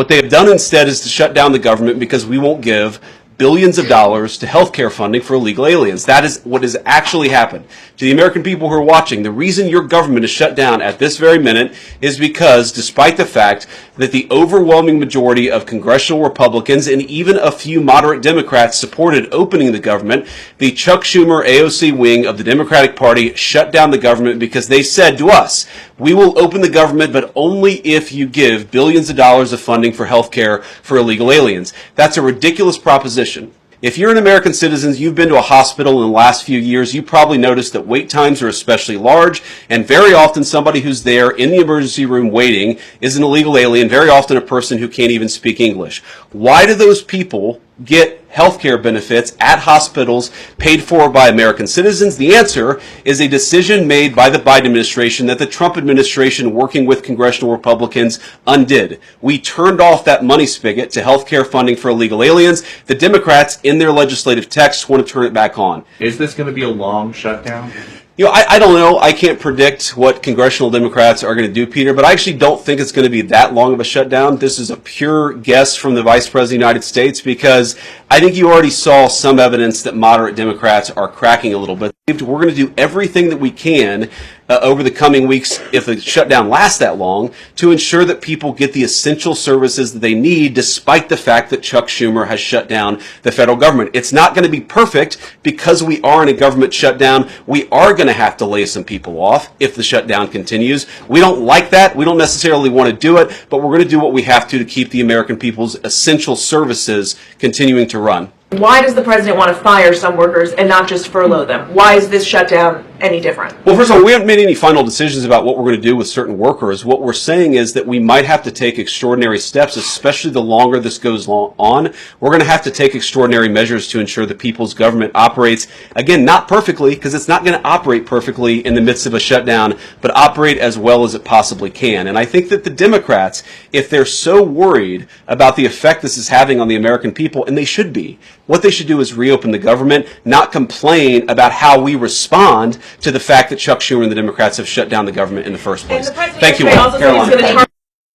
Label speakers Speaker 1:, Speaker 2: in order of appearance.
Speaker 1: What they have done instead is to shut down the government because we won't give billions of dollars to healthcare funding for illegal aliens. That is what has actually happened. To the American people who are watching, the reason your government is shut down at this very minute is because, despite the fact that the overwhelming majority of congressional Republicans and even a few moderate Democrats supported opening the government, the Chuck Schumer AOC wing of the Democratic Party shut down the government because they said to us, we will open the government, but only if you give billions of dollars of funding for healthcare for illegal aliens. That's a ridiculous proposition. If you're an American citizen, you've been to a hospital in the last few years, you probably noticed that wait times are especially large, and very often somebody who's there in the emergency room waiting is an illegal alien, very often a person who can't even speak English. Why do those people get healthcare benefits at hospitals paid for by American citizens? The answer is a decision made by the Biden administration that the Trump administration, working with congressional Republicans, undid. We turned off that money spigot to healthcare funding for illegal aliens. The Democrats, in their legislative text, want to turn it back on.
Speaker 2: Is this going to be a long shutdown?
Speaker 1: You know, I don't know. I can't predict what congressional Democrats are going to do, Peter, but I actually don't think it's going to be that long of a shutdown. This is a pure guess from the Vice President of the United States because I think you already saw some evidence that moderate Democrats are cracking a little bit. We're going to do everything that we can over the coming weeks, if the shutdown lasts that long, to ensure that people get the essential services that they need, despite the fact that Chuck Schumer has shut down the federal government. It's not going to be perfect because we are in a government shutdown. We are going to have to lay some people off if the shutdown continues. We don't like that. We don't necessarily want to do it, but we're going to do what we have to keep the American people's essential services continuing to run.
Speaker 3: Why does the president want to fire some workers and not just furlough them? Why is this shutdown any different?
Speaker 1: Well, first of all, we haven't made any final decisions about what we're going to do with certain workers. What we're saying is that we might have to take extraordinary steps, especially the longer this goes on. We're going to have to take extraordinary measures to ensure the people's government operates, again, not perfectly, because it's not going to operate perfectly in the midst of a shutdown, but operate as well as it possibly can. And I think that the Democrats, if they're so worried about the effect this is having on the American people, and they should be, what they should do is reopen the government, not complain about how we respond to the fact that Chuck Schumer and the Democrats have shut down the government in the first place. Thank you all. Caroline.